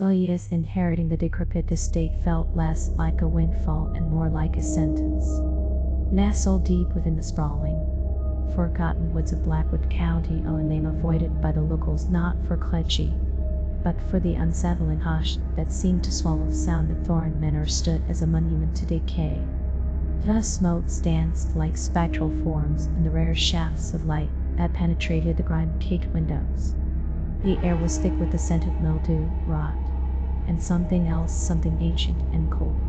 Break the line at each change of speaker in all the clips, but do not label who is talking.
Elias inheriting the decrepit estate felt less like a windfall and more like a sentence. Nestled deep within the sprawling, forgotten woods of Blackwood County, a name avoided by the locals not for clergy, but for the unsettling hush that seemed to swallow sound, the Thorn Manor stood as a monument to decay. The smokes danced like spectral forms in the rare shafts of light that penetrated the grime-caked windows. The air was thick with the scent of mildew, rot, and something else, something ancient and cold.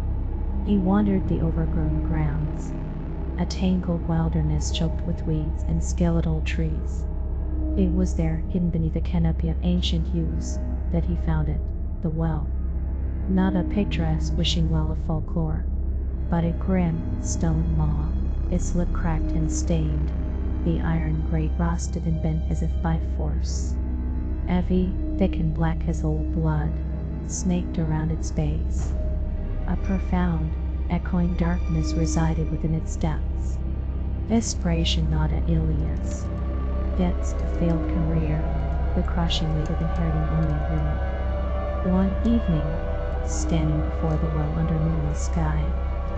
He wandered the overgrown grounds, a tangled wilderness choked with weeds and skeletal trees. It was there, hidden beneath a canopy of ancient yews, that he found it, the well. Not a picturesque wishing well of folklore, but a grim stone maw, its lip cracked and stained, the iron grate rusted and bent as if by force. Heavy, thick and black as old blood, snaked around its base. A profound, echoing darkness resided within its depths. Desperation gnawed at Elias. Debts, a failed career, the crushing weight of inheriting only ruin. One evening, standing before the well under moonless sky,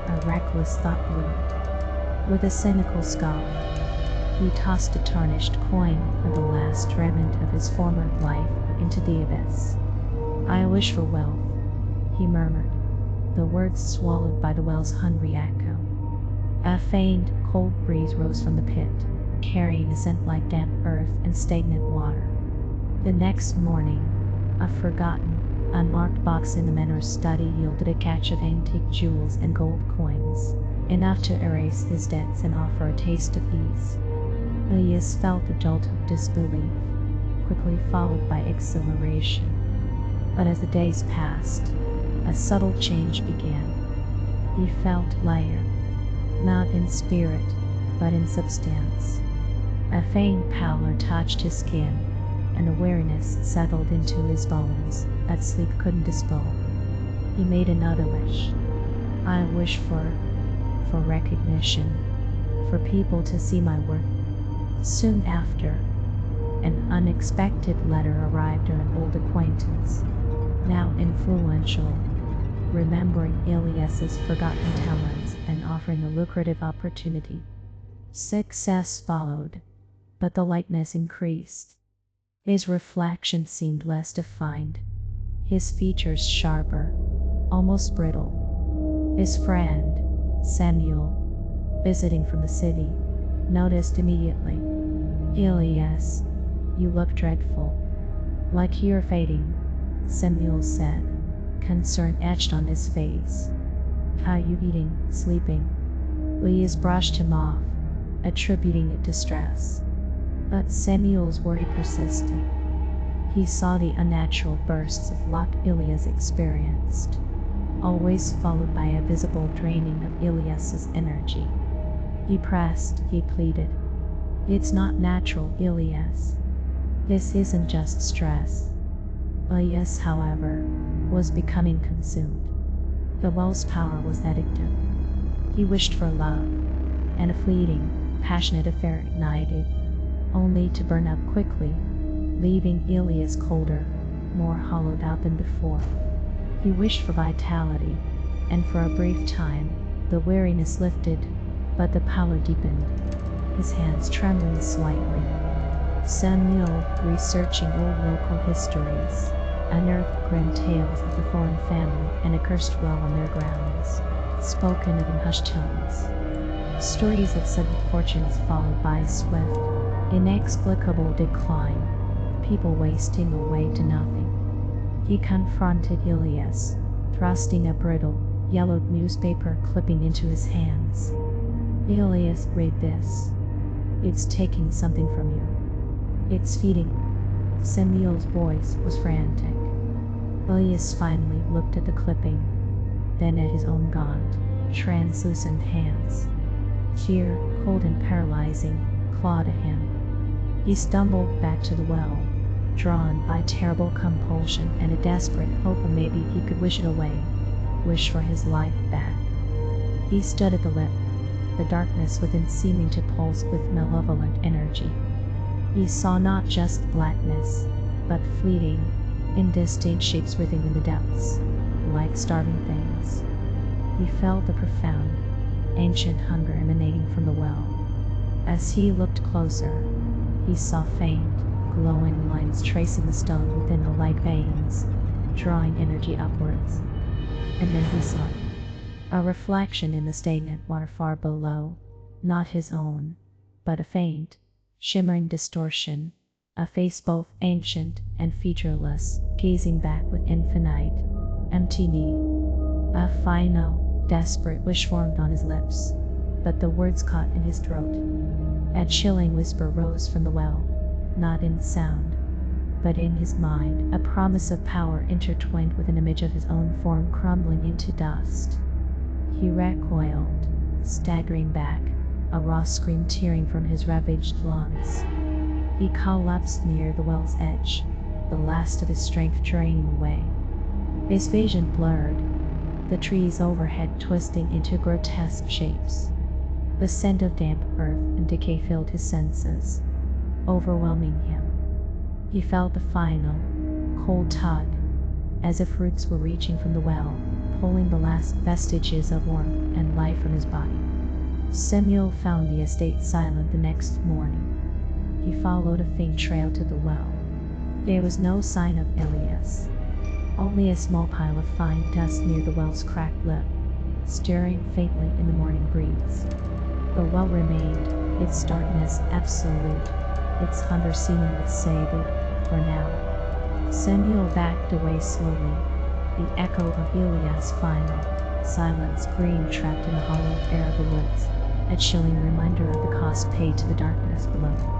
a reckless thought bloomed. With a cynical scoff, he tossed a tarnished coin of the last remnant of his former life into the abyss. "I wish for wealth," he murmured, the words swallowed by the well's hungry echo. A faint, cold breeze rose from the pit, carrying a scent like damp earth and stagnant water. The next morning, a forgotten, unmarked box in the manor's study yielded a catch of antique jewels and gold coins, enough to erase his debts and offer a taste of ease. Elias felt a jolt of disbelief, quickly followed by exhilaration. But as the days passed, a subtle change began. He felt lighter, not in spirit, but in substance. A faint pallor touched his skin, and a weariness settled into his bones that sleep couldn't dispel. He made another wish. "I wish for recognition, for people to see my work." Soon after, an unexpected letter arrived to an old acquaintance, now influential, remembering Elias's forgotten talents and offering a lucrative opportunity. Success followed, but the lightness increased. His reflection seemed less defined, his features sharper, almost brittle. His friend, Samuel, visiting from the city, noticed immediately. "Elias, you look dreadful. Like you're fading," Samuel said, concern etched on his face. "How you eating, sleeping?" Elias brushed him off, attributing it to stress. But Samuel's worry persisted. He saw the unnatural bursts of luck Elias experienced, always followed by a visible draining of Elias's energy. He pressed, he pleaded. "It's not natural, Elias. This isn't just stress." Elias, however, was becoming consumed. The well's power was addictive. He wished for love, and a fleeting, passionate affair ignited, only to burn up quickly, leaving Elias colder, more hollowed out than before. He wished for vitality, and for a brief time, the weariness lifted, but the pallor deepened, his hands trembling slightly. Samuel, researching old local histories, unearthed grim tales of the Thorn family and a cursed well on their grounds, spoken of in hushed tones. Stories of sudden fortunes followed by swift, inexplicable decline, people wasting away to nothing. He confronted Elias, thrusting a brittle, yellowed newspaper clipping into his hands. "Elias, read this. It's taking something from you. It's feeding." Samuel's voice was frantic. Elias finally looked at the clipping, then at his own gaunt, translucent hands. Fear, cold and paralyzing, clawed at him. He stumbled back to the well, drawn by terrible compulsion and a desperate hope that maybe he could wish it away, wish for his life back. He stood at the lip, the darkness within seeming to pulse with malevolent energy. He saw not just blackness, but fleeting, indistinct shapes writhing in the depths, like starving things. He felt the profound, ancient hunger emanating from the well. As he looked closer, he saw faint, glowing lines tracing the stone within the light veins, drawing energy upwards. And then he saw a reflection in the stagnant water far below, not his own, but a faint, shimmering distortion, a face both ancient and featureless, gazing back with infinite, empty need. A final, desperate wish formed on his lips, but the words caught in his throat. A chilling whisper rose from the well, not in sound, but in his mind, a promise of power intertwined with an image of his own form crumbling into dust. He recoiled, staggering back, a raw scream tearing from his ravaged lungs. He collapsed near the well's edge, the last of his strength draining away. His vision blurred, the trees overhead twisting into grotesque shapes. The scent of damp earth and decay filled his senses, overwhelming him. He felt the final, cold tug, as if roots were reaching from the well, pulling the last vestiges of warmth and life from his body. Samuel found the estate silent the next morning. He followed a faint trail to the well. There was no sign of Elias, only a small pile of fine dust near the well's cracked lip, stirring faintly in the morning breeze. The well remained, its darkness absolute, its hunger seemingly sated, for now. Samuel backed away slowly, the echo of Elias' final, silent scream trapped in the hollow air of the woods, a chilling reminder of the cost paid to the darkness below.